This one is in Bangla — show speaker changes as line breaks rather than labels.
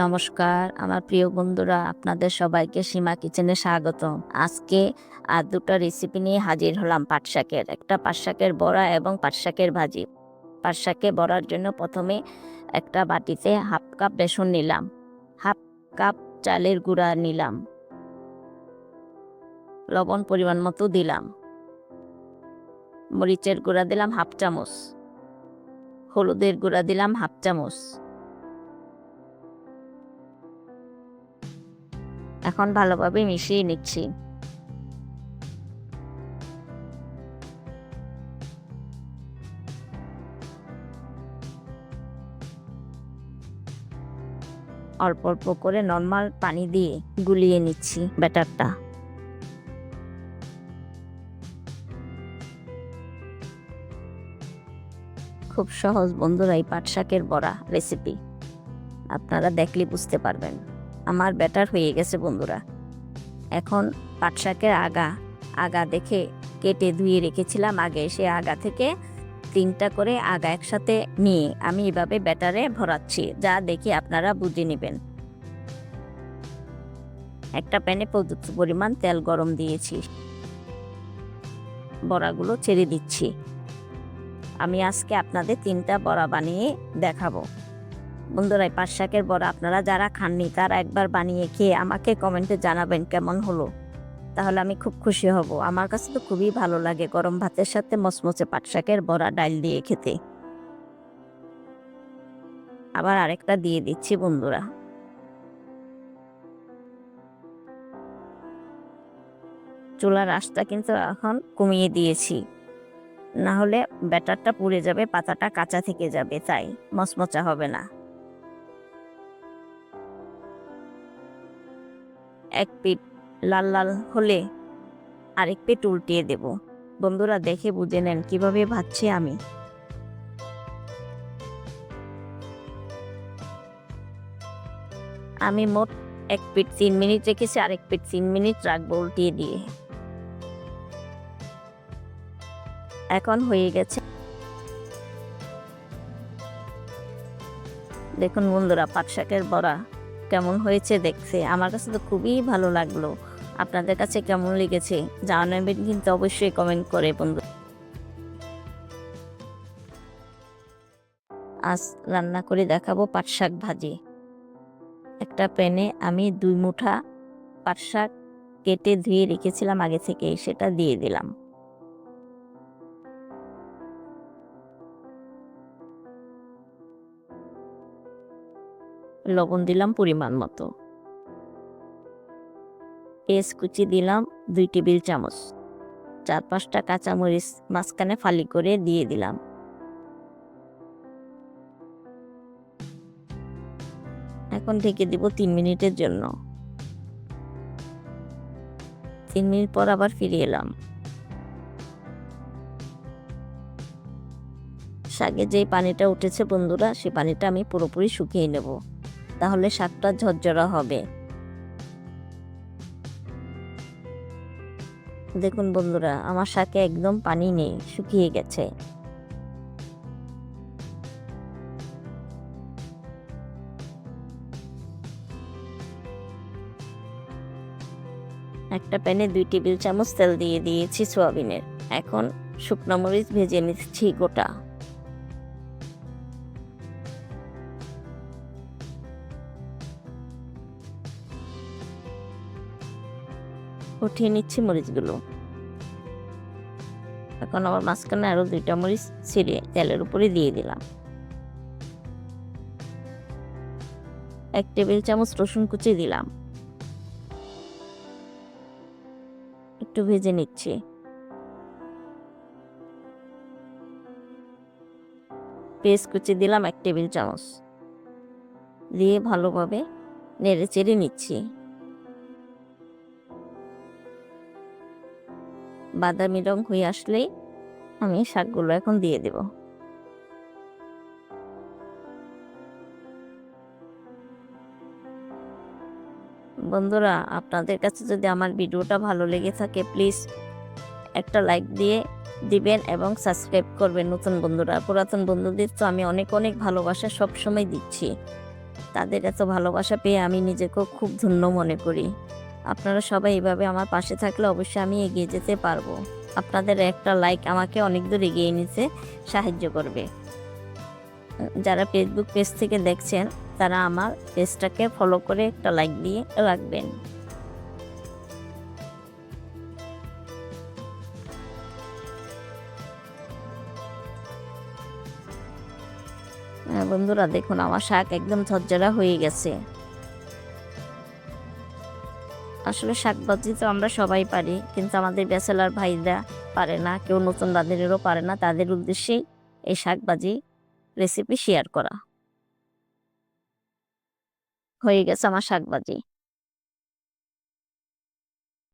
নমস্কার আমার প্রিয় বন্ধুরা, আপনাদের সবাইকে সীমা কিচেনে স্বাগত। আজকে আর দুটো রেসিপি নিয়ে হাজির হলাম। পাট শাকের একটা পাট শাকের বড়া এবং পাট শাকের ভাজি। পাট শাকে বড়ার জন্য প্রথমে একটা বাটিতে হাফ কাপ বেসন নিলাম, হাফ কাপ চালের গুঁড়া নিলাম, লবণ পরিমাণ মতো দিলাম, মরিচের গুঁড়া দিলাম হাফ চামচ, হলুদের গুঁড়া দিলাম হাফ চামচ। এখন ভালোভাবে মিশিয়ে নিচ্ছি। অল্প অল্প করে নর্মাল পানি দিয়ে গুলিয়ে নিচ্ছি ব্যাটারটা। খুব সহজ বন্ধুরা এই পাট শাকের বড়া রেসিপি, আপনারা দেখলে বুঝতে পারবেন। আমার ব্যাটার হয়ে গেছে বন্ধুরা। এখন পাট শাকের আগা দেখে কেটে ধুয়ে রেখেছিলাম আগে, সে আগা থেকে 3টা করে আগা একসাথে নিয়ে আমি এভাবে ব্যাটারে ভরাচ্ছি, যা দেখে আপনারা বুঝে নেবেন। একটা প্যানে পর্যাপ্ত পরিমাণ তেল গরম দিয়েছি, বড়াগুলো ছেড়ে দিচ্ছি। আমি আজকে আপনাদের 3টা বড়া বানিয়ে দেখাবো বন্ধুরা। এই পাট শাকের বড়া আপনারা যারা খাননি তারা একবার বানিয়ে খেয়ে আমাকে কমেন্টে জানাবেন কেমন হলো, তাহলে আমি খুব খুশি হব। আমার কাছে তো খুবই ভালো লাগে গরম ভাতের সাথে মচমচে পাট শাকের বড়া ডাল দিয়ে খেতে। আবার আরেকটা দিয়ে দিচ্ছি বন্ধুরা। চুলার আঁচটা কিন্তু এখন কমিয়ে দিয়েছি, না হলে ব্যাটারটা পুড়ে যাবে, পাতাটা কাঁচা থেকে যাবে, তাই মচমচা হবে না। এক পিঠ লাল লাল হলে আরেক পিঠ উল্টিয়ে দেব। বন্ধুরা দেখে বুঝে নেন কিভাবে ভাজছি আমি। আমি মোট এক পিঠ 3 মিনিট রেখেছি, আরেক পিঠ 3 মিনিট রাখবো উল্টিয়ে দিয়ে। এখন হয়ে গেছে। দেখুন বন্ধুরা পাট শাকের বড়া কেমন হয়েছে দেখতে, আমার কাছে তো খুবই ভালো লাগলো। আপনাদের কাছে কেমন লেগেছে জানাবেন কিন্তু অবশ্যই কমেন্ট করে বন্ধু। আজ রান্না করে দেখাবো পাট শাক ভাজি। একটা প্যানে আমি 2 মুঠা পাট শাক কেটে ধুয়ে রেখেছিলাম আগে থেকে, সেটা দিয়ে দিলাম। লবণ দিলাম পরিমাণ মতো, পেঁয়াজ কুচি দিলাম 2 টেবিল চামচ, 4-5টা কাঁচামরিচ মাঝখানে ফালি করে দিয়ে দিলাম। এখন ঢেকে দিব 3 মিনিটের জন্য। 3 মিনিট পর আবার ফিরে এলাম। শাকে যে পানিটা উঠেছে বন্ধুরা, সে পানিটা আমি পুরোপুরি শুকিয়ে নেব, তাহলে শাকটা ঝরঝরা হবে। দেখুন বন্ধুরা আমার শাকে একদম পানি নেই, শুকিয়ে গেছে। একটা প্যানে 2 টেবিল চামচ তেল দিয়ে দিয়েছি সয়াবিনের। এখন শুকনো মরিচ ভেজে নিচ্ছি গোটা। উঠিয়ে নিচ্ছি মরিচগুলো। এখন আবার মাঝখানে আরো 2টা মরিচ ছিঁড়ে তেলের উপরে দিয়ে দিলাম। 1 টেবিল চামচ রসুন কুচি দিলাম, একটু ভেজে নিচ্ছি। পেঁয়াজ কুচি দিলাম 1 টেবিল চামচ, দিয়ে ভালোভাবে নেড়ে চেড়ে নিচ্ছি। বাদামি রং হয়ে আসলেই আমি শাকগুলো এখন দিয়ে দেব। বন্ধুরা আপনাদের কাছে যদি আমার ভিডিওটা ভালো লেগে থাকে প্লিজ একটা লাইক দিয়ে দিবেন এবং সাবস্ক্রাইব করবেন। নতুন বন্ধুরা, পুরাতন বন্ধুদের তো আমি অনেক অনেক ভালোবাসা সবসময় দিচ্ছি। তাদের এত ভালোবাসা পেয়ে আমি নিজেকেও খুব ধন্য মনে করি। আপনারা সবাই এভাবে আমার পাশে থাকলে অবশ্যই আমি এগিয়ে যেতে পারবো। আপনাদের একটা লাইক আমাকে অনেক দূর এগিয়ে নিতে সাহায্য করবে। যারা ফেসবুক পেজ থেকে দেখছেন তারা আমার পেজটাকে ফলো করে একটা লাইক দিয়ে রাখবেন। বন্ধুরা দেখুন আমার শাক একদম ঝরঝরা হয়ে গেছে। আসলে শাকভাজি তো আমরা সবাই পারি, কিন্তু আমাদের ব্যাচেলর ভাইরা পারে না, কেউ নতুন রাঁধুনিরও পারে না। তাদের উদ্দেশ্যেই এই শাকভাজি রেসিপি শেয়ার করা। হয়ে গেছে আমার শাকভাজি।